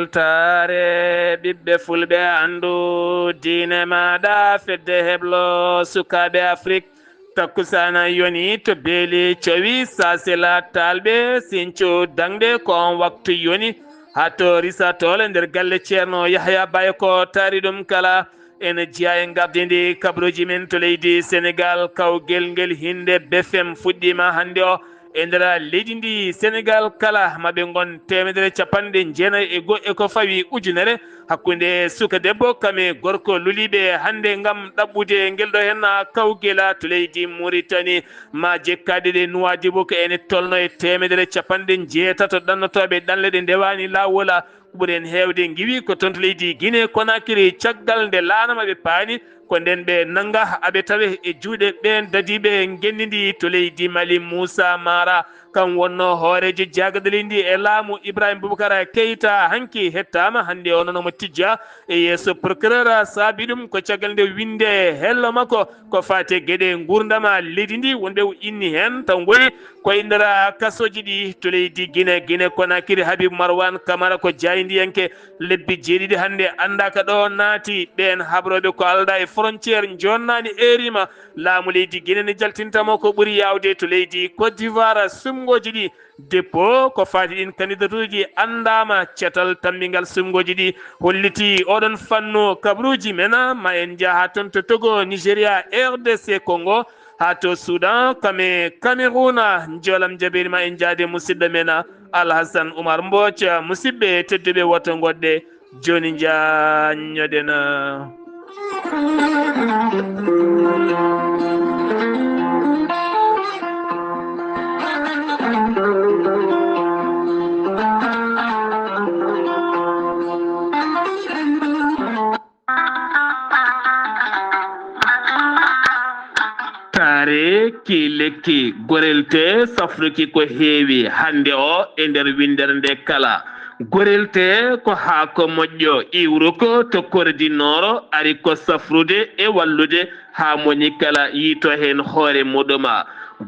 weltare ɓiɓɓe fulɓe andu diine maɗa fedde heblo sukaɓe Afrique takkusana yoni to beeli cowi sasela talɓe sinco dangde ko on waktu yoni hato risatole nder galle ceerno Yahya Baye ko taari ɗum kala ene jeeya e gardidi kabruji men to leydi Sénégal kawgel ngel hinde BFM fuɗɗima hande o e nder leydi ndi Sénégal kala maɓe gon 190 e ko fawi ujunere hakkude suka debbo kame gorko luliɓe hande gam ɗaɓɓude ngel ɗo hen kawgela to leydi Mauritanie ma jekkade ɗe Nouadhibou ko ene tolno e 180 ɗannotoɓe ɗanleɗe ndewani lawola ɓuuren hewde giwi ko toon to leydi Guinée Conakry caggal nde laanama ɓe paani ko nden ɓe nanga aɓe tawe e juuɗe ɓen dadiɓe gendidi to leydi Mali Moussa Mara kam wonno hoorejo jagadali ndi e laamu Ibrahima Boubacara Keita hanki hettama hande o nonomo tijja e yeeso procureur saabi ɗum ko caggal nde winde hello makko ko fate gueɗe gurdama leydi ndi wonɓe inni hen taw goni koye nder kasoji ɗi to leydi Guinée Conakry Habibou Marwan Camara ko jaydiyanke lebbi jeeɗiɗi hande andaka ɗo naati ɓen habroɓe ko alda e frontiére jonnani erima laamu leydi Guinée ne jaltintamo ko ɓuuri yawde to leydi Côte d'Ivoire sumgoji ɗi dépôt ko fati ɗin candidature uji andama cetal tammingal sumgoji ɗi holliti oɗon fannu kabruji mena ma en jaaha toon to Togo Nigéria RDC Congo ha to Soudan kame Cameroun jolam jabirima en jaade musidɗo men Alhassane Oumar Mbodj musidɓe tedduɓe woto goɗɗe joni jañoɗen taare ki lekki gorelte safruki ko heewi hande o e nder windere nde kala gorelte ko haako moƴƴo iwruko to kordinoro ari ko safrude e wallude ha moni kala yiito hen hoore muɗuma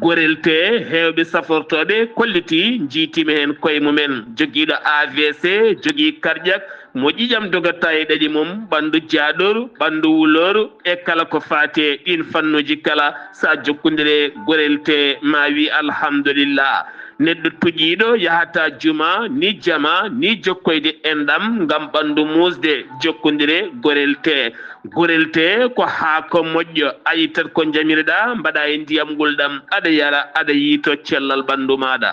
gorelte hewɓe safortoɓe kolliti jiitimi hen koye mumen joguiɗo AVC jogui cardiaque mo ƴiƴam dogata e ɗaɗi mum ɓandu jaaɗoru ɓandu wuloru e kala ko faate ɗin fannuji kala sa jokkodire gorelte ma wi alhamdulillah neɗɗo tuƴiɗo yahata juma ni jama ni jokkoyde enɗam ngam ɓandu musde jokkodire gorelte ko haako moƴƴo ayi tan ko jamirɗa mbaɗa e ndiyam gulɗam aɗa yara aɗa yiito cellal ɓandu maɗa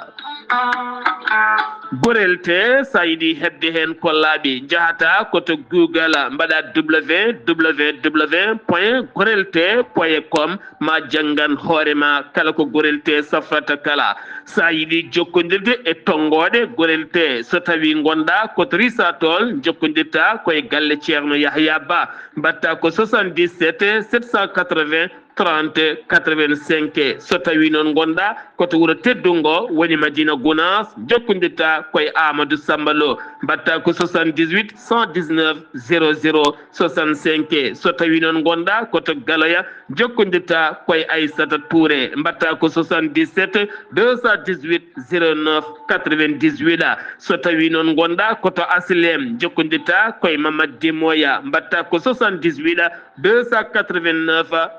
gorelte sa yiɗi hebde hen ko laaɓi jahata koto Google mbaɗa www.gorelte.com ma janggan hoorema kala ko gorelte safrata kala sa yiɗi jokkodirde e tongoɗe gorelte so tawi gonɗa koto risatol jokkodirta koye galle ceerno Yahya Ba mbatta ko 77 780 30 85 so tawi noon gonɗa koto wuuro teddungo woni Madina Gounass jokkodirta koye Amadou Samba Lo mbatta ko 78 119 00 65 so tawi noon gonɗa koto Galoya jokkodirta koye Aissata Touré mbatta ko 77 218 09 98 so tawi noon gonɗa koto Aslem jokkodirta koye Mamadou Dimoya mbatta ko 78 289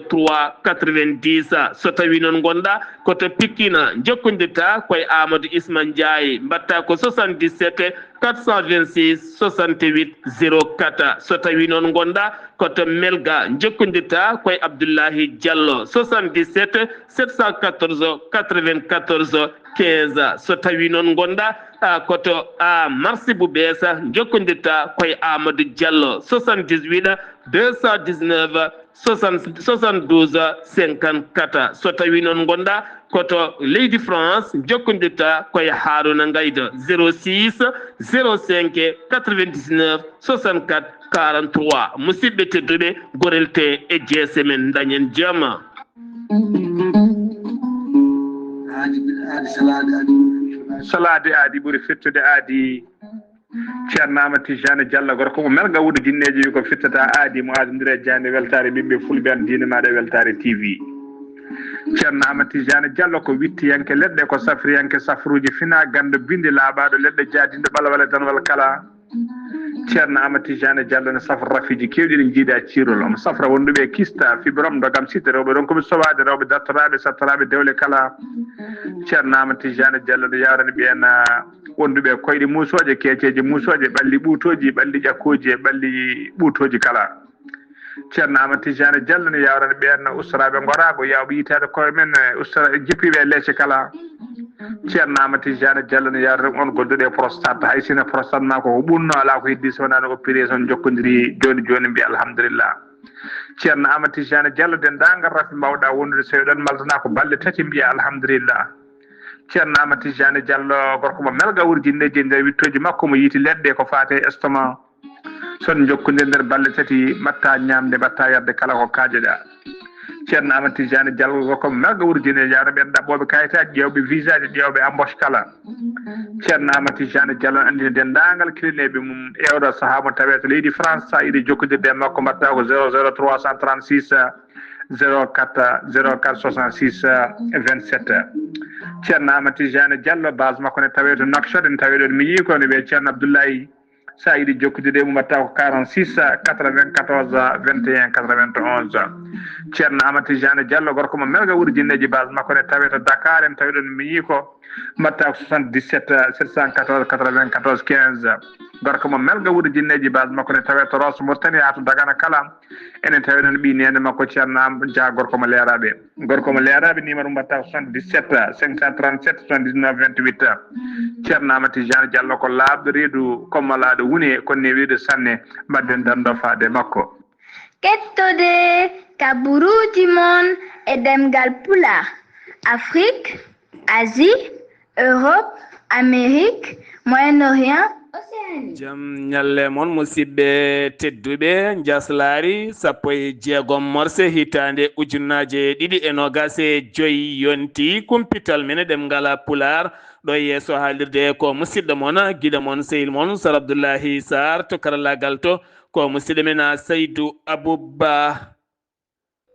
03 90 so tawi noon gonɗa koto Pikina jokkodirta koye Amadou Isma Ndiaye mbatta ko 77 426 68 04 so tawi noon gonɗa koto Melga jokkodirta koye Abdoullahi Diallo 77 714 94 15 so tawi noon gonɗa koto Marsibou Bessa jokkodirta koye Amadou Diallo 78 219 72 54 so tawi noon gonɗa koto leydi France jokkodirta koye Harouna Ngayda 06 05 99 64 43 musidɓe tedduɓe gorelte e jeese men dañen jaama salade aadi ɓuuri fettude aadi ceerno Amadou Tijani Diallo gorko mo melga wuuɗo jinneji wi ko fittata aadi mo adodire jande weltare ɓiɓɓe fulɓe an diine maɗa weltare TV ceerno Amadou Tijani Diallo ko wittiyanke leɗɗe ko safriyanke safruji fina gando binde laaɓaɗo leɗɗe jaadinde ɓalawale danwal kala ceerno Amadou Tidiane Diallo ne safra rafiji kewɗi ɗi jiiɗa ciirol omo safra wonduɓe kista fibrom dogam site rewɓe ɗon komi sowaade rewɓe dattoraɓe sattoraɓe dewle kala ceerno Amadou Tidiane Diallo no yawrani ɓen wonduɓe koyɗe musoje keeceje musoje ɓalli ɓuutoji ɓalli ƴakkoji e ɓalli ɓuutoji kala ceerno Amadou Tidiane Diallo no yawrani ɓen ustaraɓe gorago yawɓe yitade koye men ustara jippiɓe leece kala ceerno Amadou Tidiane Diallo no yawrani on godduɗe prostate hay sino prostate ma ko ɓurno ala ko heddi sowonano opération jokkodiri joni joni mbiya alhamdulillah ceerno Amadou Tidiane Diallo dendagal rafi mbawɗa wondude so ɗon maldana ko balɗe tati mbiya alhamdulillah ceerno Amadou Tidiane Diallo gorko mo melga wurjinneji nder wittoji makko mo yiiti leɗɗe ko fate estomac son jokkodiri nder balɗe tati mbatta ñamde mbatta yarde kala ko kaajeɗa ceerno Amadou Tidiane Diallo gorko mo melga wurjine yawno ɓen ɗaɓɓoɓe kayitaji ƴewɓe visa ji ƴewɓe embauche kala ceerno Amadou Tidiane Diallo andini dendagal kilineɓe mum ewɗo saaha mo tawe to leydi France sa yiiɗi jokkodirde makko mbatta ko 00 336 04 04 66 27 ceerno Amadou Tidiane Diallo base makko ne tawe to Nouakchott ne tawe ɗon mi yii ko ne wiye ceerno Abdoulaye sa yiiɗi jokkodirde mum mbatta ko 46 94 21 91 ceerno Amadou Tidiane Diallo gorko mo melga wurjinneji base makko ne tawe to Dakar en tawi ɗon mi yii ko mbatta ko 77 714 94 15 gorko mo melga wurjinneji base makko ne tawe to Rosso Mauritanie ha to Dagana kala enen tawi ɗon ɓi nene makko ceerno Dia gorko mo leeraɓe numéro mbatta ko 77 537 79 28 ceerno Amadou Tidiane Diallo ko laaɓɗo reedu kommalaɗo woni konne wiide sanne mbadden dando faade makko kettode kaburuji mon e demgal pulaar Afrique Asie Europe Amérique Moyen-Orient Océanie jam ñalle moon musidɓe tedduɓe jaslari sappo e jeegom morse hitande ujunnaje ɗiɗi e nogas e joyi yonti kumpital mene ɗemgal pulaar ɗo yeeso haalirde ko musidɗo moon guiɗo moon sehil moon Sar Abdoullahi Sarr to karallagal to ko musidɗo men Saydou Abouba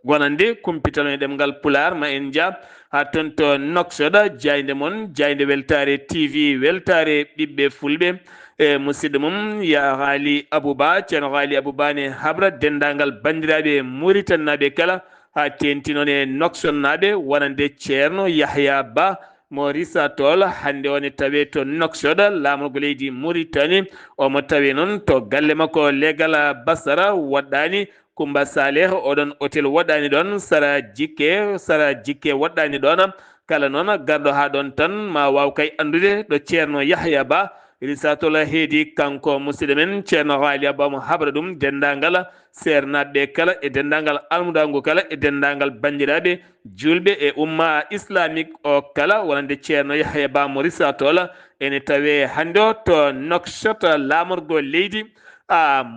gonande kumpital men ɗemgal pulaar ma en dia ha ton to Nouakchott jayde moon jayde weltare TV weltare ɓiɓɓe fulɓe e musidɗo mum ya haali Abouba ceerno haali Abouba ne habra dendagal bandiraɓe Mauritanaɓe kala ha tenti noon e Nouakchott naɓe wonande ceerno Yahya Ba mo risa tol hande one tawe to Nouakchott lamorgo leydi Mauritanie omo tawe noon to galle makko legal Basara waɗɗani Kumba Saleh oɗon hôtel waɗɗani ɗon Sara Jikke waɗɗani ɗon kala noon garɗo ha ɗon tan ma waw kay andude ɗo ceerno Yahya Ba risatola heedi kanko musidɗo men ceerno haali Abba mo habra ɗum dendagal sernaɓe kala e dendagal almudagu kala e dendagal bandiraɓe julɓe e umma islamique o kala wonande ceerno Yahya Ba mo risatola ene tawe hande o to Nouakchott lamorgo leydi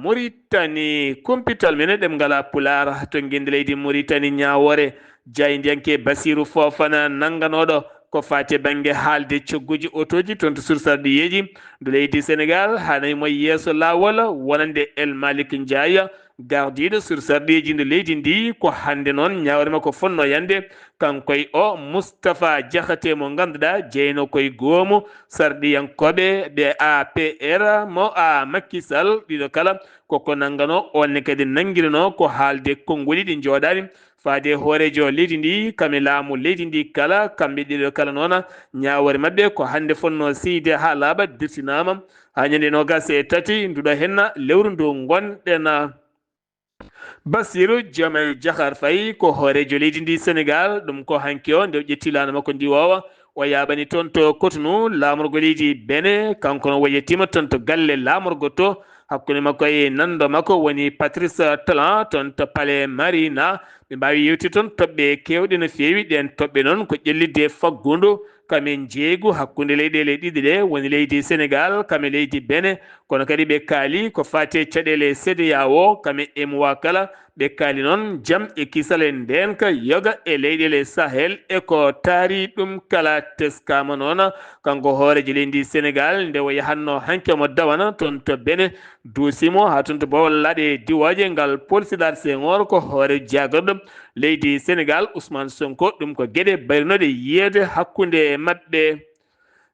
Mauritanie kumpital mene ɗemgal pulaar to guinde leydi Mauritanie ñawore jaydiyanke Basirou Fofana nanganoɗo ko fate banggue haalde cogguji otoji toon to sursarɗiyeji do leydi Sénégal hanayi mo yeeso lawol wonande El Malick Ndiaye gardiɗo sursarɗiji nde leydi ndi ko hande noon ñawre makko fonno yande kankoy o Moustapha Diakhaté mo ganduɗa jeyno koye goomu sarɗiyankoɓe ɓe APR mo Macky Sall ɗiɗo kala koko nangano onne kadi nanguirino ko haalde konngoli ɗi jooɗani faade hoorejo leydi ndi kame laamu leydi ndi kala kamɓe ɗiɗo kala noon ñawore mabɓe ko hande fonno siide ha laaɓa dirtinama ha ñande nogas e tati nduɗo henna lewru ndu gonɗen Bassirou Diomaye Diakhar Faye ko hoorejo leydi ndi Sénégal ɗum ko hanki o nde ƴetti lana makko ndi wowa o yaɓani toon to Cotonou lamorgo leydi Bénin kanko no woyetima toon to galle lamorgo to hakkude makko e nando makko woni Patrice Talon toon to Palais Marina ɓe mbawi yewti toon toɓɓe kewɗe no fewi ɗen toɓɓe noon ko ƴellidde faggudu kamen jeeygu hakkude leyɗele ɗiɗi ɗe woni leydi Sénégal kame leydi Bénin kono kadi ɓe kaali ko fate caɗele CEDEAO kame EMOA kala ɓe kaali noon jaam e kisale ndenka yoga e leyɗele Sahel e ko taari ɗum kala teskama noon kanko hoorejo leydi Sénégal nde o yahanno hanke mo dawana toon to Bénin duusimo ha toon to Bawol laaɗe diwaje ngal Paul Sédar Senghor ko hoore jagorɗo leydi Sénégal Ousmane Sonko ɗum ko gueɗe bayrinoɗe yiiyede hakkude mabɓe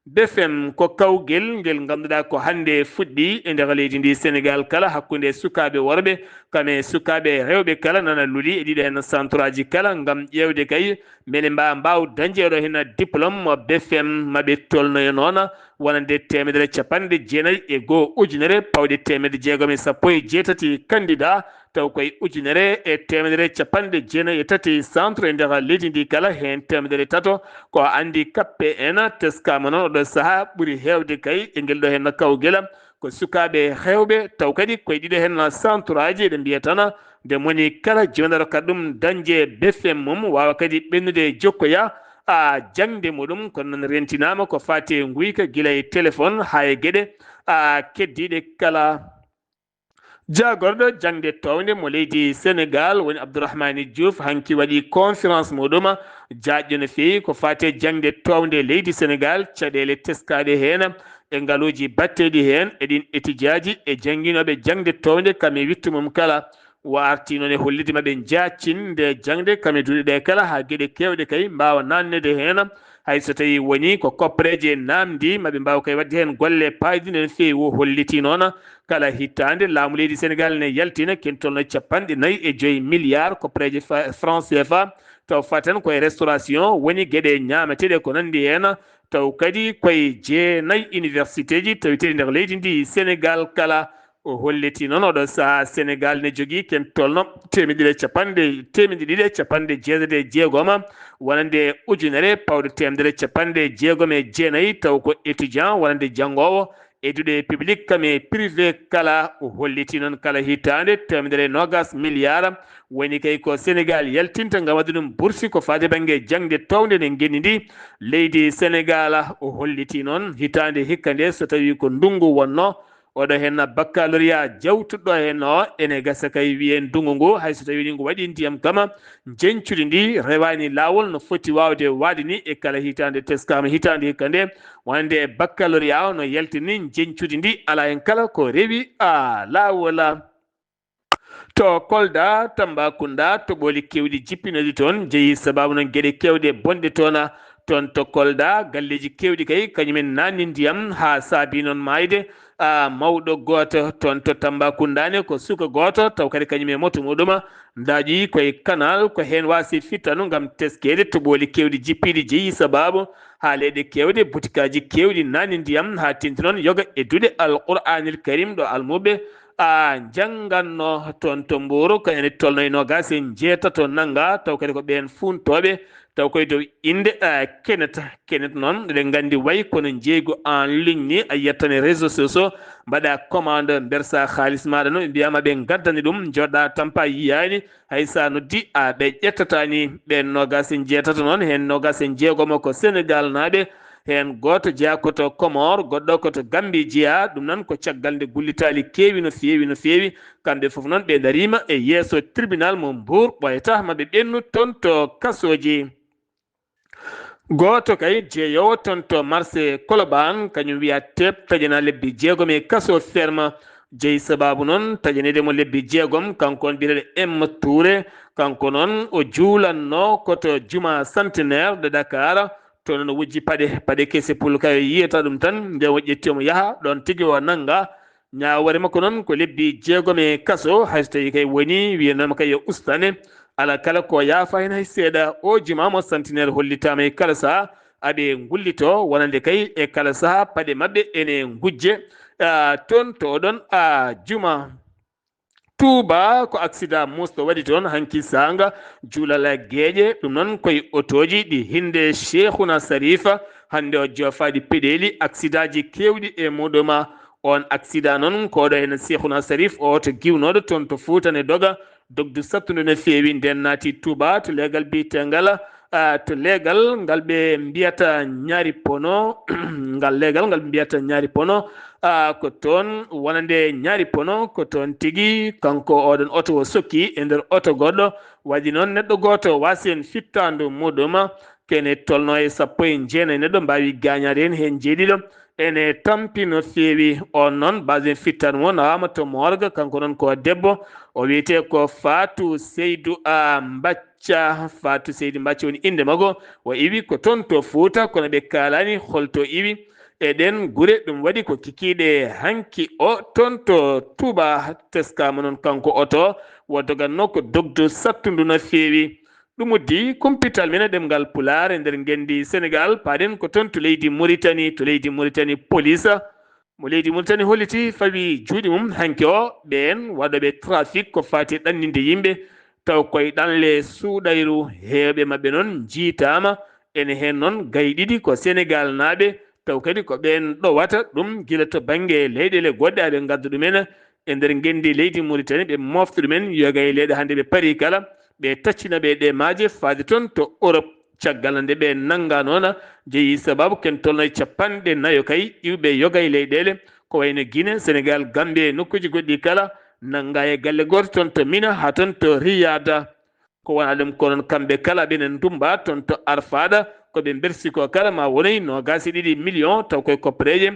BFM ko kawgel ngel ganduɗa ko hande fuɗɗi e nder leydi ndi Sénégal kala hakkunde sukaɓe worɓe kame sukaɓe rewɓe kala nana luuli e ɗiɗo hen centre aji kala ngam ƴewde kay mene mbaw dañjeɗo hen diplôme BFM maɓe tolnoyo noon wonande 191 ujunere pawɗe 1617 candidat taw koye 1,193 centre e nder leydi ndi kala hen 300 ko andi kappe en teskama noon oɗo saaha ɓuuri hewde kay e ngel ɗo hen kawguela ko sukaɓe hewɓe taw kadi koye ɗiɗo hen centre aji ɗe mbiya tan nde moni kala jonata kadi ɗum dañje BFM mum wawa kadi ɓennude jokkoya jangde muɗum kono noon rentinama ko fati guyka guila e téléphone ha e gueɗe keddiɗe kala jagorɗo jangde towde mo leydi Sénégal woni Abdourahmane Diouf hanki waɗi conférence muɗum jaƴƴo no fewi ko fate jangde towde leydi Sénégal caɗele teskaɗe hen e ngaaluji batteɗi hen eɗin étudiaji e jangguinoɓe jangde towde kame wittumum kala warti noon e hollide maɓe jaccinde jangde kame duuɗe ɗe kala ha gueɗe kewɗe kay mbawa nannede hen hayso tawi woni ko koppareje namdi maɓe mbawa kay wadde hen golle payɗine no fewi wo holliti noon kala hittande laamu leydi Sénégal ne yaltina ken tolno 45 milliards koppareje franc CFA taw fatan koye restauration woni gueɗe ñamateɗe ko nandi hen taw kadi koye 9 université ji tawiteɗe nder leydi ndi Sénégal kala o holliti noon oɗo saaha Sénégal ne jogui ken tolno 2,256 wonande ujunere pawɗe 1,669 taw ko étudiant wonande janggowo étude public kame privé kala o holliti noon kala hittande 20 milliards woni kay ko Sénégal yaltinta ngam wadde ɗum boursi ko fade banggue jangde towde ne guendi ndi leydi Sénégal o holliti noon hitande hikka nde so tawi ko ndungu wonno oɗo hen baccalauréat jawtuɗo hen o ene gasa kay wiye ndungu ngu hayso tawi ni ngu waɗi ndiyam kama jencude ndi rewani lawol no foti wawde wade ni e kala hitande teskama hitande hikka nde wonde baccalauréat o no yaltini jencude ndi ala hen kala ko rewi lawol to Kolda Tambacounda toɓoli kewɗi jippinodi toon jeeyi sababu noon gueɗe kewɗe bonɗe toon toon to Kolda galleji kewɗi kay kañumen nanni ndiyam ha saabi noon mayde mawɗo goto toon to Tambacoundane ko suka goto taw kadi kañumen moto muɗum daƴi koye canal ko hen wasi fittanu gam teskede toɓoli kewɗi jippiɗi jeeyi sababu ha leyɗe kewɗe butikaji kewɗi nanni ndiyam ha tinti noon yoga eddude alqur'anil karim ɗo almuɓe jangganno toon to Mbour ko ene tolno e 27 nanga taw kadi ko ɓen funtoɓe taw koye dow inde kenet noon eɗen gandi way kono jeeygu en ligne ni a yettane réseau sociaux mbaɗa commande bersa halis maɗa noon ɓe mbiyama ɓe gaddani ɗum joɗɗa tampa yiyani hay sa noddi ɓe ƴettatani ɓen 27 noon hen 26 ko Sénégal naɓe hen goto jeeya koto Comore goɗɗo koto Gambie jeeya ɗum noon ko caggal nde gullitali kewi no fewi kamɓe foof noon ɓe darima e yeeso tribunal mo Mbour ɓoyata maɓe ɓennu toon to kasoji goto kay jeeyowo toon to marché Colobane kañum wiya teb taƴana lebbi 6 e kaso ferme jeeyi sababu noon taƴanedemo lebbi 6 kanko on mbiyeteɗo M Touré kanko noon o juulanno koto juma centenaire de Dakar to noon wujji paɗe kese pul kayo yiyata ɗum tan nde o ƴettimo yaaha ɗon tigui o nanga ñawore makko noon ko lebbi 6 e kaso hayso tawi kay woni wiyanoma kay yo ustane ala kala ko yaafa hen hay seeɗa o jumamo centenaire hollitama e kala saaha aɓe gullito wonande kay e kala saaha paɗe mabɓe ene gujje toon to oɗon juma Touba ko accident musto waɗi toon hanki sanga juulala gueƴe ɗum noon koye otoji ɗi hinde Cheikhouna Sarifa hande o jofaɗi peɗeli accident ji kewɗi e muɗuma on accident noon koɗo hen Cheikhouna Sarif o to giwnoɗo toon to Fouta ne doga dogdu sattude no fewi nden naati Touba to leegal biyetengal to leegal ngal ɓe mbiyata ñaari pono ngal leegal ngal ɓe mbiyata ñaari pono ko toon wonande ñaari pono ko toon tigui kanko oɗon oto o sokki e nder oto goɗɗo waɗi noon neɗɗo goto wasi hen fittandu muɗum kene tolno e 19 neɗɗo mbawi gañade hen jeeɗiɗo ene tampi no fewi on noon basen fittan mo nawama to morgue kanko noon ko debbo o wiyete ko Fatou Seydou Mbacca Fatou Seydou Mbacca woni inde mago o iwi ko toon to Fouta kono ɓe kalani holto iwi eɗen gure ɗum waɗi ko kikiɗe hanki o toon to Touba teskama noon kanko oto woddogatno ko dogdo sattudu no feewi ɗum uddi kumpital men ɗemgal Pulaar e nder ngendi Sénégal paaɗen ko toon to leydi Mauritanie police mo leydi Mauritanie holliti fawi juuɗe mum hanki o ɓen waɗoɓe trafic ko fati ɗanninde yimɓe taw koye ɗanle suuɗayru heewɓe maɓɓe noon jiitama ene hen noon gayɗiɗi ko Sénégal naaɓe taw kadi ko ɓen ɗowata ɗum gila to banggue leyɗele goɗɗe aɓe gadda ɗumen e nder ngendi leydi Mauritanie ɓe mofta ɗumen yoga e leyɗe hannde ɓe paari kala ɓe taccina ɓe ɗe maaje faade toon to Europe caggal nde ɓe nanga noon jeeyi sababu ken tolno e 40 kay iwɓe yoga e leyɗele ko wayno Guinée Sénégal Gambie nokkuji goɗɗi kala nanga e galle goto toon to Mina ha toon to Riyada ko wona ɗum ko noon kamɓe kala ɓenen dumba toon to Arfada koɓe bersi ko kala ma wonoy 22 millions taw koye koppareje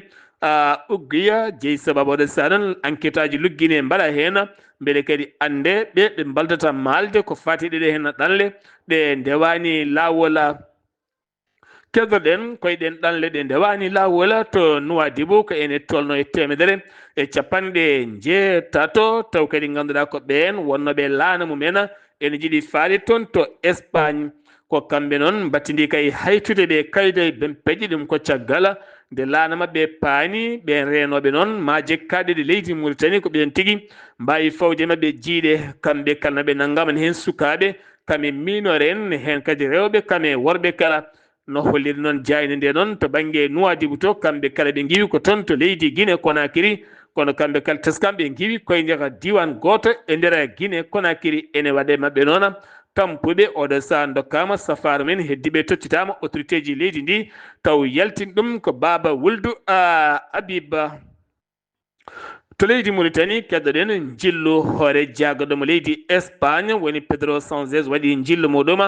uggiya jeeyi sababu oɗo saɗon enquête aji luggine mbaɗa hen beele kadi ande ɓe mbaldata malde ko fati ɗeɗe hen ɗanle ɗe ndewani lawol keddoɗen koyeɗen ɗanle ɗe ndewani lawol to Nouadhibou ko ene tolno e 1jeetato taw kadi ganduɗa ko ɓen wonnoɓe laana mumen ene jiiɗi faade toon to Espagne ko kamɓe noon battidi kay haytude ɓe kayde ben peƴƴi ɗum ko caggal nde laana mabɓe paani ɓen renoɓe noon ma jekkaɗe leydi Mauritanie ko ɓen tigui mbawi fawde mabɓe jiiɗe kamɓe kala ɓe nanggaman hen sukaɓe kame minore en hen kadi rewɓe kame worɓe kala no holliri noon jayde nde noon to banggue Nouadhibou to kamɓe kala ɓe giwi ko toon to leydi Guinée Conakry kono kamɓe kala teskam ɓe giwi koye nder diwan goto e nder Guinée Conakry ene waɗe mabɓe noon tampuɓe oɗo saha dokkama safaro men heddiɓe tottitama autorité ji leydi ndi taw yaltin ɗum ko Baba Wuldu Abiba to leydi Mauritanie keddoɗen jillu hoore jagaɗomo leydi Espagne woni Pedro Sanchez waɗi jillu muɗum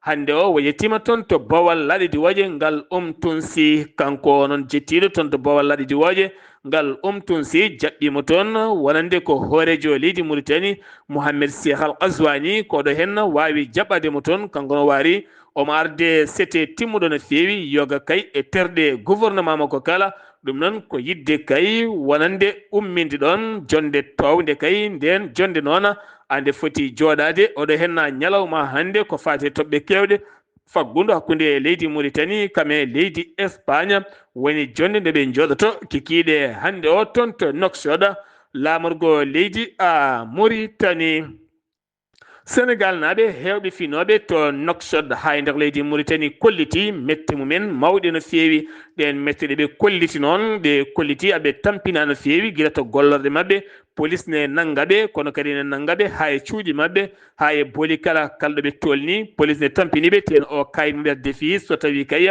hande o o yettima toon to Bowal Laaɗe Diwoje ngal Tunsi kanko noon jettiɗo toon to Bowal Laaɗe Diwoje ngal Tunsi jaɓɓimo toon wonande ko hoorejo leydi Mauritanie Mohamed Cheikh Al Ghazouani koɗo hen wawi jaɓɓademo toon kanko no waari omo arde sete timmuɗo no feewi yoga kay e terɗe gouvernement makko kala ɗum noon ko yidde kay wonande umminde ɗon jonde towde kay nden jonde noon ande foti joɗade oɗo henna ñalawma hande ko fate toɓɓe kewɗe faggudu hakkude leydi Mauritanie kame leydi Espagne woni jonde nde ɓe joɗoto kikiɗe hande o toon to Nouakchott lamorgo leydi Mauritanie Sénégal naaɓe hewɓe finoɓe to Nouakchott ha nder leydi Mauritanie kolliti metti mumen mawɗe no feewi ɗen metti ɗeɓe kolliti noon ɓe kolliti aɓe tampina no feewi guila to gollorɗe mabɓe police ne nangaɓe kono kadi ne nangaɓe ha e cuuɗi mabɓe ha e booli kala kalɗo ɓe tolni police ne tampiniɓe ten o kayit mbiyat défi so tawi kay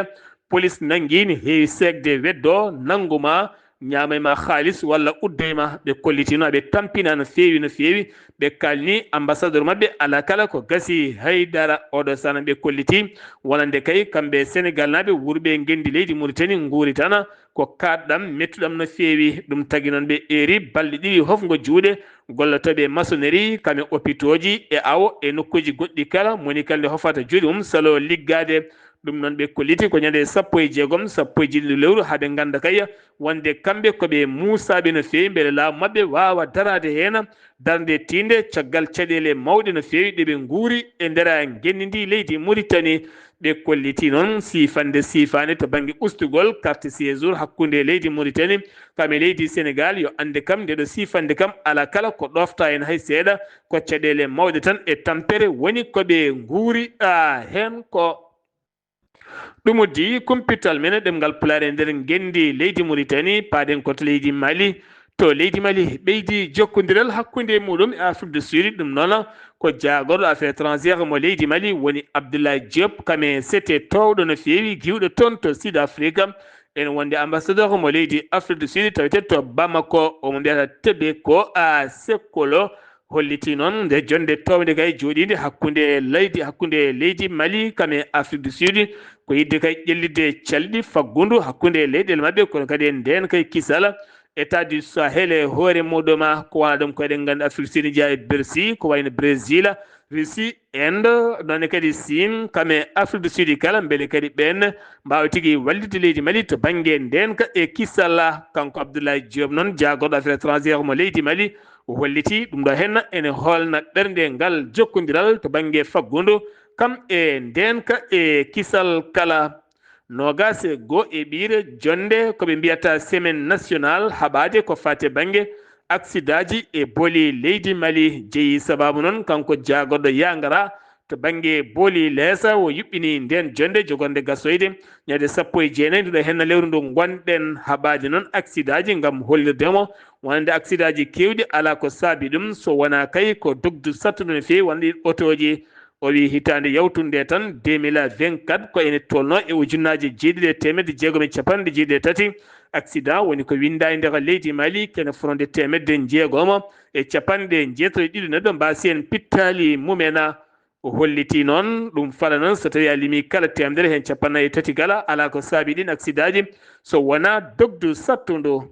police nanggui ne heewi segde weddo nangguma ñamayma haalis walla uddoyma ɓe kollitino aɓe tampina no feewi ɓe kalni ambassadeur mabɓe ala kala ko gasi haydara oɗo sana ɓe kolliti wonande kay kamɓe Sénégal naɓe wurɓe gendi leydi Mauritanie guuri tan ko kaɗɗam mettuɗam no feewi ɗum tagui noon ɓe eri balɗe ɗiɗi hofgo juuɗe gollotoɓe maçonnerie kame hôpitaux ji e awo e nokkuji goɗɗi kala moni kalde hofata juuɗe mum salo liggade ɗum noon ɓe kolliti ko ñande 16 lewru haaɓe ganda kay wonde kamɓe koɓe muusaɓe no feewi beele laamu mabɓe wawa darade hen darde tinde caggal caɗele mawɗe no feewi ɗeɓe guuri e nder genni ndi leydi Mauritanie ɓe kolliti noon sifande to banggue ustugol carte séjour hakkude leydi Mauritanie kame leydi Sénégal yo ande kam ndeɗo sifande kam ala kala ko ɗofta hen hay seeɗa ko caɗele mawɗe tan e tampere woni koɓe guuri hen ko ɗum uddi kumpital men ɗemgal Pulaar e nder gendi leydi Mauritanie paaɗen koto leydi Mali to leydi Mali ɓeydi jokkodiral hakkude muɗum e Afrique du Sud ɗum noon ko jagorɗo affaire étrangère mo leydi Mali woni Abdoulaye Diop kame sete towɗo no feewi giwɗo toon to Sud Afrique ene wonde ambassadeur mo leydi Afrique du Sud tawete to Bamako omo mbiyata teɓe ko Sekkolo holliti noon nde jonde towde kay joɗide hakkude leydi Mali kame Afrique du Sud ko yidde kay ƴellidde calɗi faggudu hakkude leyɗele mabɓe kono kadi nden kay kisal état du Sahel e hoore muɗum ko wana ɗum ko eɗen gandi Afrique du Sud jeeya e Bercy ko wayno Brésil Russie Inde ɗon kadi Sin kame Afrique du Sud kala beele kadi ɓen mbawa tigui wallide leydi Mali to banggue ndenka e kisalla kanko Abdoulaye Diop noon jagorɗo affaire étrangère mo leydi Mali o holliti ɗum ɗo henna ene holna ɓernde ngal jokkodiral to banggue faggudu kam e ndenka e kisal kala nogas e go e ɓiire jonde koɓe mbiyata semaine national haɓade ko fate banggue accident ji e booli leydi Mali jeeyi sababu noon kanko jagorɗo yangara to banggue booli leesa o yuɓɓini nden jonde jogorde gasoyde ñande 19 nduɗo henna lewru ndu gonɗen haɓade noon accident ji gam hollirdemo wonande accident ji kewɗi ala ko saabi ɗum so wona kay ko dogdu sattude no fewi wonde otoji o wi hitande yawtunde tan 2024 ko ene tolno e ujunnaje jeeɗiɗi e temedde jeegom e capanɗe jeeɗiɗi e tati accident woni ko winda e nder leydi Mali kene fronde temedde jeegom e capanɗe jeetato ɗiɗi neɗɗo mbasi en pittali mumena o holliti noon ɗum fala noon so tawi a limi kala temedere hen capannayyi e tati gala ala ko saabi ɗin accident ji so wona dogdu sattudu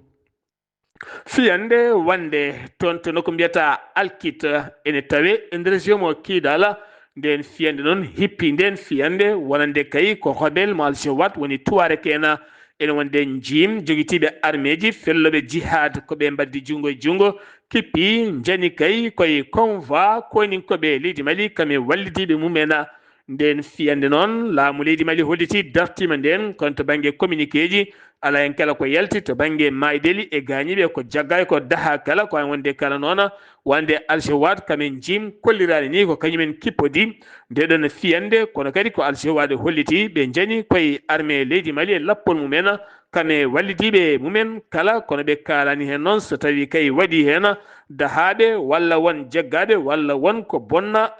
fiyande wande toon to nokko mbiyata alkit ene tawe e nder région mo Kidala nden fiyande noon hippi nden fiyande wonande kay ko hobel mo Al-Jawad woni tuware kena ene wonde jim joguitiɓe armée ji felloɓe jihad koɓe mbaddi jungo e jungo kippi jani kay koye convoi koni koɓe leydi Mali kame wallidiɓe mumena nden fiyande noon laamu leydi Mali holliti dartima nden kono to banggue communiqué ji ala hen kala ko yalti to banggue maydeli e gañiɓe ko jagga ko daha kala ko wonde kala noon wande Al-Jawad kamen jim kollirani ni ko kañumen kippodi ndeɗon fiyande kono kadi ko Al-Jawad holliti ɓe jani koye armée leydi Mali e lappol mumen kame wallidiɓe mumen kala kono ɓe kalani hen noon so tawi kay waɗi hen dahaɓe walla won jaggaɓe walla won ko bonna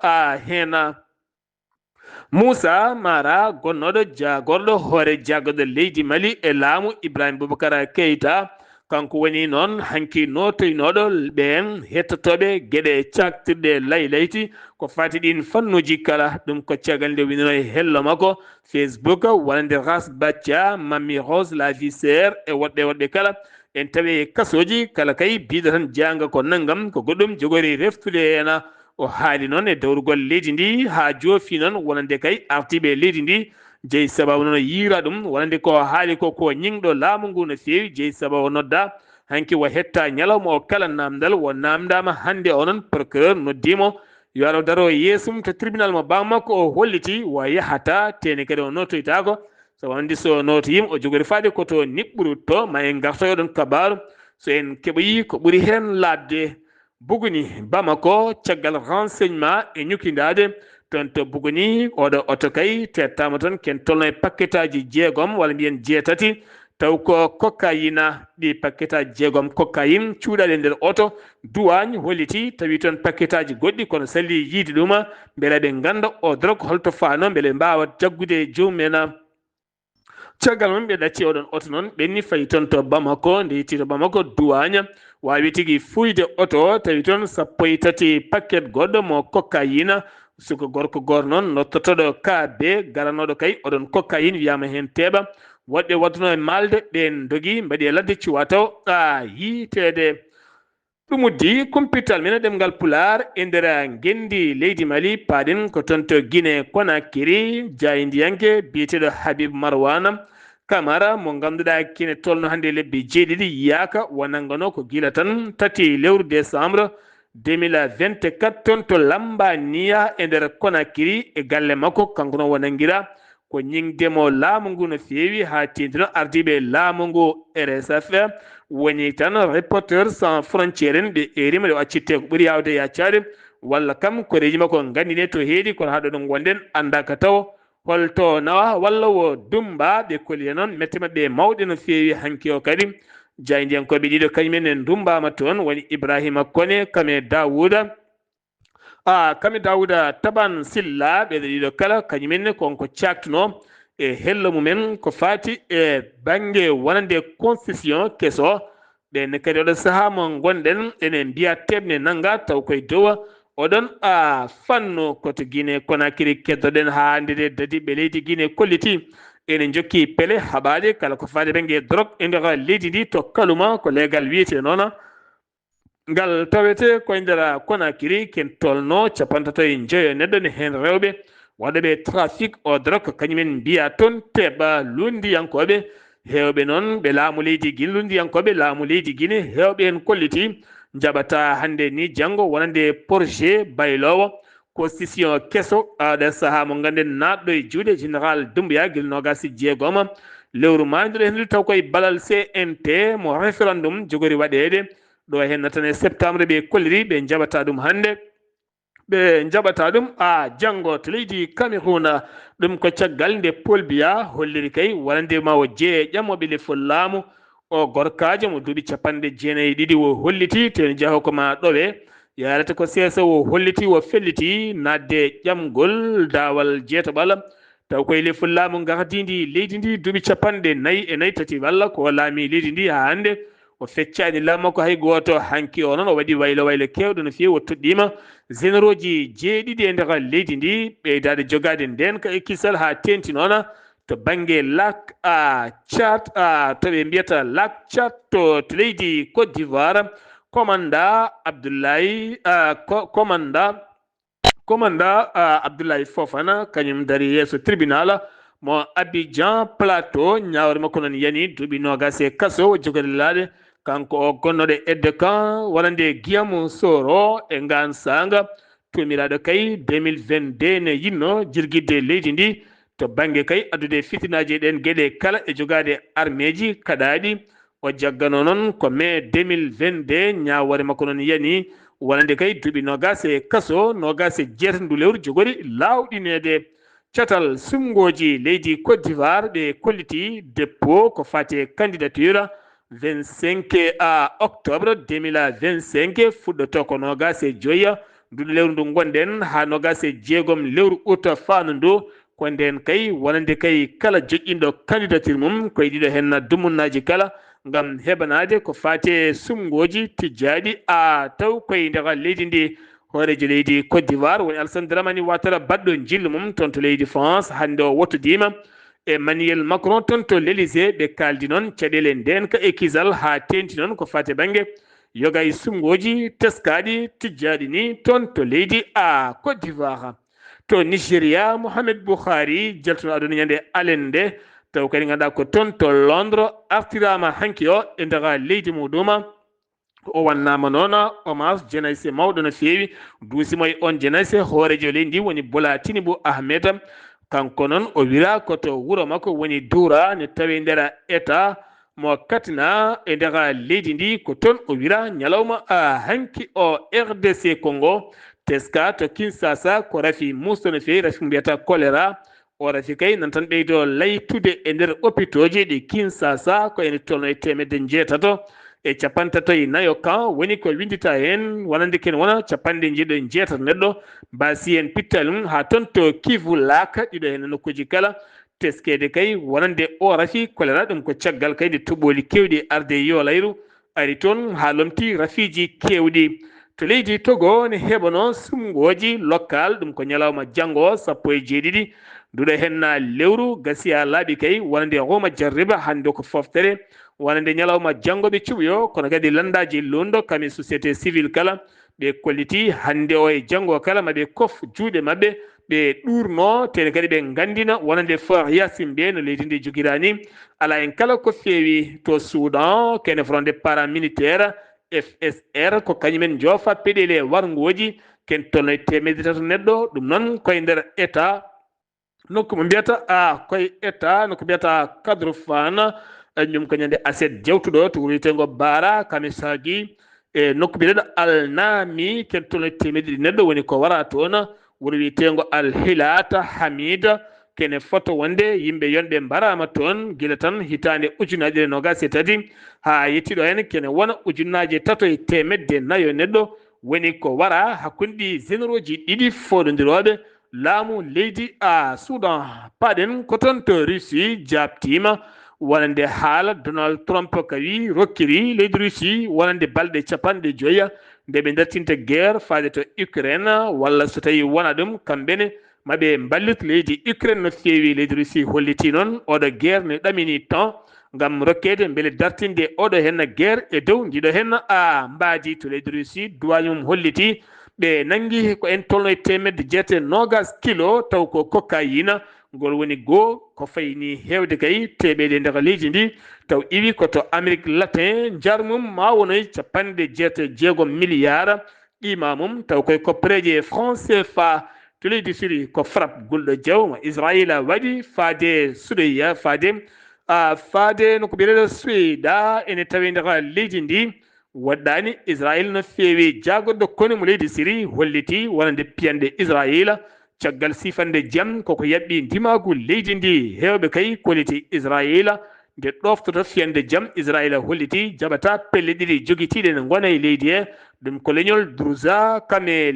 hen Moussa Mara gonnoɗo jagorɗo hoore jagorɗo leydi Mali e laamu Ibrahima Boubacara Keita kanko woni noon hanki notoynoɗo ɓen hettotoɓe gueɗe caktirɗe laylayti ko fati ɗin fannuji kala ɗum ko caggal nde winino e hello makko Facebook wonande ras Bathia Mami Rose la Vicère e woɗɓe kala en tawi kasoji kala kay biɗo tan janga ko naggam ko goɗɗum jogori reftude hen o haali noon e dawrugol leydi ndi ha joofi noon wonande kay artiɓe leydi ndi jeeyi sababu noon yiira ɗum wonande ko haali ko ñingɗo laamu ngu no fewi jeeyi sababu nodda hanki wo hetta ñalawma o kala namdal wo namdama hande o noon procureur noddimo yo ara daro yeesum to tribunal mo bammakko o holliti wo yahata tene kadi o notoytako so wonde so notoyima o jogori faade koto niɓɓuru to ma en gartoy oɗon kabaru so en keɓoyi ko ɓuuri hen labde Buguni Bamako caggal renseignement e ñukindade ton to Buguni oɗo oto kay tettama toon ken tolno e paquetaji jeegom walla mbiyen jeetati taw ko cocaïne ɗi paquetaji jeegom cocaïne cuuɗaɗe e nder oto douane holliti tawi toon paquetaji goɗɗi kono salli yiide ɗum beele ɓe ganda o drogue holto fano beele mbawa jaggude jomumen caggal mum ɓe ɗacci oɗon oto noon ɓenni fayi toon to Bamako nde yetti to Bamako douane wawi tigui fuyde oto tawi toon 13 paquet goɗɗo mo cocaïne suko gorko goto noon nottotoɗo KB garanoɗo kay oɗon cocaïne wiyama hen teeɓa woɗɓe wadduno e malde ɓen dogui mbaɗi e ladde cuwa taw yitede ɗum uddi kumpital men ɗemgal Pular e nder gendi leydi Mali paaɗen ko toon to Guinée Conakry jaydiyanke biyeteɗo Habib Marwana Camara mo ganduɗa kene tolno hande lebbi jeeɗiɗi yiyaka wonangano ko gila tan tati lewru décembre 2024 toon to Lambaniya e nder Conakry e galle makko kanko noon wonanguira ko ñingdemo laamu ngu no fewi ha tindino ardiɓe laamu ngu RSF woni tan Reporters sans frontiére en ɓe erima ɗe accitte ko ɓuuri yawde yaccade walla kam koreji makko gandine to heedi kono haɗo ɗum gonɗen andaka taw holto nawa walla wo dumba ɓe kolli noon mette mabɓe mawɗe no fewi hanki o kadi jaydiyankoɓe ɗiɗo kañumen en dumbama toon woni Ibrahima Kone kame Dawouda kame Dawouda Taban Silla ɓeɗo ɗiɗo kala kañumen konko caktuno e hello mumen ko fati e banggue wonande constitution keso ɓenne kadi oɗo saaha mo gonɗen enen mbiya teɓne nangga taw koye dow oɗon fanno koto Guinée Conakry keddoɗen ha ndede dadiɓe leydi Guinée kolliti enen jokki pele haɓade kala ko fati banggue drogue e nder leydi ndi to kaluma ko legal wiyete noon ngal tawete koye nder Conakry ken tolno capantato e jeeyo neɗɗo ne hen rewɓe waɗoɓe trafic o drogue kañumen mbiya toon teɓa lundiyankoɓe hewɓe noon ɓe laamu leydi Guinée lundiyankoɓe laamu leydi Guinée hewɓe hen kolliti jaɓata hande ni janggo wonande projet baylowo constitution kesso nder saaha mo ganden natɗo e juuɗe général Doumbouya guila nogasi jeegom lewru manduɗo hen taw koye balal CNT mo référendum jogori waɗede ɗo hen tan e septembre ɓe kolliri ɓe jaɓata ɗum hande ɓe jaɓata ɗum janggo to leydi Cameroun ɗum ko caggal nde Paul Biya holliri kay wonande ma o jeeye ƴammoɓe lefol laamu o gorkajo mo duuɓi 92 o holliti ten jaaho koma ɗoɓe yarata ko seesa o holliti o felliti nadde ƴamgol dawal jeetoɓal taw koye lefol laamu gardidi leydi ndi duuɓi 44 walla ko laami leydi ndi ha hande o feccani lamma ko hay goto hanki o noon o waɗi waylo waylo kewɗo no fewi o toɗɗima généraux ji jeeɗiɗi e nder leydi ndi ɓeydade jogade nden ka ekkisal ha tenti noon to banggue lac Tchad to ɓe mbiyata lac Tchad to leydi Côte d'Ivoire commanda Abdoulaye Fofana kañum dari yeeso tribunal mo Abidjan Plateau ñawre makko noon yani duuɓi nogas e kaso jogori laade kanko o gonnoɗo aide camp wonande Guillaume Soro e ngan sanga tumiraɗo kay 2022 ne yinno jirguidde leydi ndi to banggue kay addude fitinaji ɗen gueɗe kala e jogade armeji kaɗaɗi o jaggano noon ko mai 2022 ñawore makko noon yani wonande kay duuɓi nogas e kaso nogas e jeetandu lewru jogori lawɗinede catal sumgoji leydi Côte d'Ivoire ɓe kolliti dépôt ko fate candidature 25 octobre 2025 fuɗɗoto ko nogas e joyya nduɗo lewru ndu gonɗen ha nogas e jeegom lewru août fandu ndu ko nden kay wonande kay kala joƴƴinɗo candidature mum koye ɗiɗo hen dumunnaji kala ngam heɓanade ko fate sumgoji tijjaɗi taw koye nder leydi ndi horejo leydi Côte d'Ivoire woni Alassane Dramane Ouattara baɗɗo jillu mum toon to leydi France hande o wottodima Emmanuel Macron toon to l'Élysée ɓe kaldi noon caɗele nden ka ekkisal ha tenti noon ko fate banggue yoga e sumgoji teskaɗi tijjaɗi ni toon to leydi Côte d'Ivoire to Nigéria Mohamed Buhari jaltuno aduna ñande alende taw kadi ganduɗa ko toon to Londres artirama hanki o e nder leydi muɗum o wannama noon hommage jenayse mawɗo no fewi duusimo e on jenayse hoorejo leydi ndi woni Bola Tinubu Ahmed kanko noon o wira koto wuuro makko woni Doura ne tawi nder état mo katina e nder leydi ndi ko toon o wira ñalawma hanki o RDC Congo teska to Kinshasa ko rafi musto no fewi rafi mbiyata choléra o rafi kay nan tan ɓeydo laytude e nder hôpitaux ji ɗi Kinshasa ko ene tolno e 154 kan woni ko windita hen wonande ken wona 1jeɗɗo neɗɗo mbasi en pittalum ha toon to Kivu Laka ɗiɗo hen nokkuji kala teskede kay wonande o rafi choléra ɗum ko caggal kay nde toɓoli kewɗi arde yolayru ari toon ha lomti rafiji kewɗi to leydi Togo ne heɓano sumgoji local ɗum ko ñalawma janggo 17 nduɗo hen lewru gasi ha laaɓi kay wonande Roma Jarriba hande ko foftere wonande ñalawma janggoɓe cuɓoyo kono kadi landaji londo kami société civile kala ɓe kolliti hande o e janggo kala maɓe kof juuɗe mabɓe ɓe ɗurno tene kadi ɓe gandina wonande for yasim ɓe no leydi ndi jogirani ala en kala ko fewi to Soudan kene fronde paramilitaire FSR ko kañumen joofa peɗele wargoji ken tolno e 300 neɗɗo ɗum noon koye nder état nokku mo mbiyata koye état nokko mbiyata cadre fana ñum ko ñande aset jewtuɗo to wiyetego Bara Kamisagi e nokku mbiyeteɗo Alnami ken tolno e 100 neɗɗo woni ko wara toon wuro wiyetego Al Hilata Hamida kene foto wonde yimɓe yonɓe mbarama toon guila tan hitande ujunaje 23 ha yettiɗo hen kene wona ujunnaje 304 neɗɗo woni ko wara hakkude ɗi généraux ji ɗiɗi foɗodiroɓe laamu leydi Soudan paɗen ko toon to Russie jabtima wonande haala Donald Trump ka wi rokkiri leydi Russie wonande balɗe 50 nde ɓe dartinta guerre faade to Ukraine walla so tawi wona ɗum kamɓene maɓe ballit leydi Ukraine no fewi leydi Russie holliti noon oɗo guerre ne ɗamini temps ngam rokkede beele dartinde oɗo henna guerre e dow ndiɗo henna mbaadi to leydi Russie duwañum holliti ɓe nangi ko en tolno e temedde jeete nogas kilo taw ko cocaïne ngol woni goo ko fayni hewde kay teɓede nder leydi ndi taw iwi koto Amérique latin jarmum ma wonoy capanɗe jeegom milliard qima mum taw koye koppareje franc CFA to leydi Syrie ko frappe gulɗo jaw mo Israël waɗi faade Suɗoya faade no ko ɓireɗo Suèda ene tawi nder leydi ndi waɗɗani Israël no feewi jagoɗɗo kone mo leydi Syrie holliti wonande piyande Israël caggal sifande jaam koko yaɓɓi ndimagu leydi ndi hewɓe kay koliti Israël nde ɗoftoto fiyande jaam Israël holliti jaɓata pelle ɗiɗi joguitiɗe ne gona e leydi he ɗum ko leñol Druza kame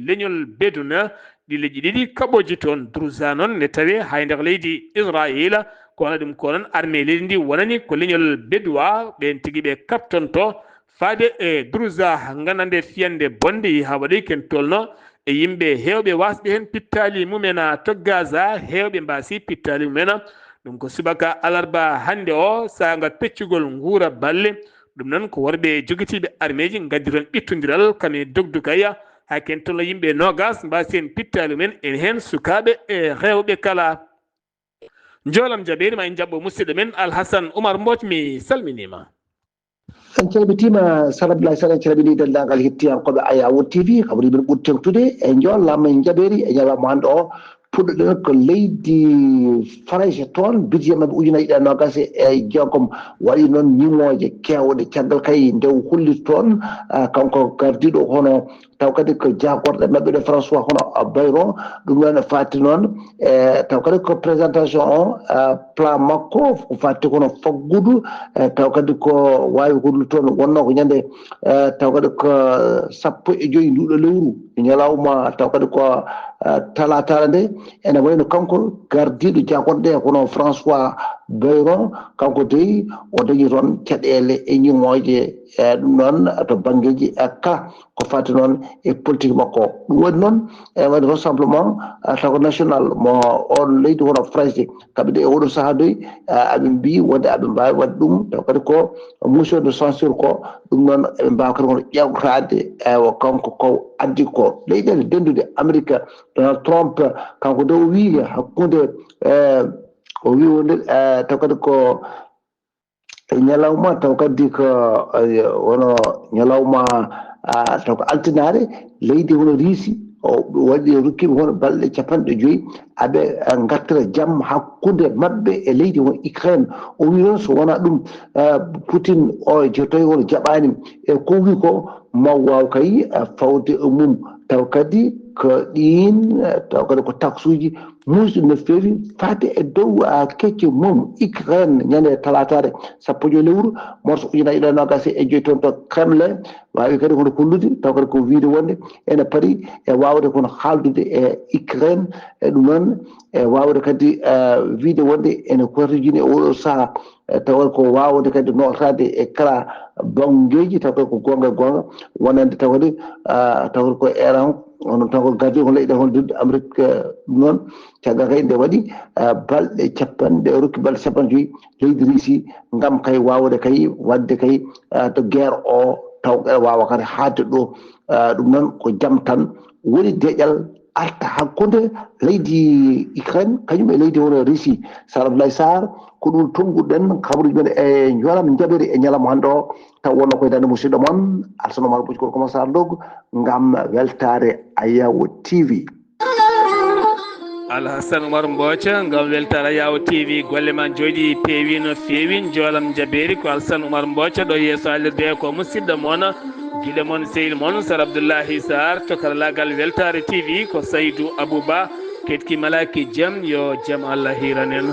leñol Beduna ɗi leƴƴi ɗiɗi kaɓoji toon Druza noon ne tawi hay nder leydi Israël kono ɗum ko noon armée leydi ndi wonani ko leñol Bedwa ɓen tigui ɓe kaptonto faade e Druza ganande fiyande bonde ha waɗi ken tolno e yimɓe hewɓe wasɓe hen pittali mumen to Gaza hewɓe mbasi pittali mumen ɗum ko subaka alarba hande o saga peccugol guura balle ɗum noon ko worɓe joguitiɓe armée ji gaddi toon ɓittodiral kame dogdu kaya ha ken tolno yimɓe nogas mbasi hen pittali mumen en hen sukaɓe e rewɓe kala jolam jaɓeri ma en jaɓɓo musidɗo men Alhassane Oumar Mbodj mi salminima. en calmitima Sarablaye Sall en calmini dendagal hettiyankoɓe Ayawo TV kaɓri men ɓuuri tengtude e joolama en jaɓeri e ñalawma hande o puɗɗoɗen ko leydi Faransa toon budget mabɓe ujunaji ɗiɗi e nogas e jeegom waɗi noon ñimoje kewɗe caggal kay ndew hulli toon kanko gardiɗo hono taw kadi ko jagorɗe mabɓe ɗo François hono Bayron ɗum noon fatti noon taw kadi ko présentation o plan makko ko fatti kono faggudu taw kadi ko wawi hullu toon wonno ko ñande taw kadi ko 15 nduɗo lewru ñalawma taw kadi ko talatala nde ene wayno kanko gardiɗo jagorɗe kono François Bayron kanko dey o dañi toon caɗele e ñimoje ɗum noon to banggueji kala ko fati noon e politique makko ɗum waɗi noon e waɗi rassemblement taw national mo on leydi hono France kamɓe ɗe e oɗo saaha doy aɓe mbi wonde aɓe mbawi wadde ɗum taw kadi ko motion de censure ko ɗum noon eɓe mbawa kadi kono ƴewtade kanko ko addi ko leyɗele dendude Amérique Donald Trump kanko de o wi hakkude o wi wonde taw kadi ko ñalawma taw kadi ko wono ñalawma taw ko altinare leydi hono Russie o waɗi rokkiɓe hono balɗe 50 aɓe gartira jaam hakkude mabɓe e leydi hono Ukraine o wi noon so wona ɗum Poutine o tawi hono jaɓani e ko wi ko ma waw kay fawde e mum taw kadi ko ɗin taw kadi ko taxe uji musɗi no feewi fade e dow kecce mum Ukraine ñande talatare 10 lewru morso ujunaji ɗo nogas e joyi toon to Kremlin wawi kadi kono kollude taw kadi ko wiide wonde ene paari e wawde kono haaldude e Ukraine e ɗum noon e wawde kadi wiide wonde ene korrijini oɗo saaha taw ko wawde kadi notade e kala bangueji taw ko gonga wonande taw kadi ko Iran on taw ko gaddi ko leyɗe hon dudde Amérique noon caggal kay nde waɗi balɗe capanɗe rokki balɗe 50 leydi Russie ngam kay wawde kay wadde kay to guerre o taw wawa kadi hadde ɗo ɗum noon ko jaam tan woni deƴal arta hakkude leydi Ukraine kañum e leydi hono Russie Sarablaye Sarr ko ɗum tonguɗen kabaruji men e jolam jaɓeri e ñalawma hande o taw wonno koye dande musidɗo moon Alhassane Oumar Mbodj ko commence ardogo ngam weltare Ayawo TV. Alhassane Oumar Mbodj ngam weltare Ayawo TV golle ma jooɗi peewi no feewi jolam jaɓeri ko Alhassane Oumar Mbodj ɗo yeeso haalirde ko musidɗo moon guiɗo moon sehil moon Sar Abdoullahi Sarr to karallagal weltare TV ko Saydou Abouba ketki malaki jaam yo jaam Allah hiranen.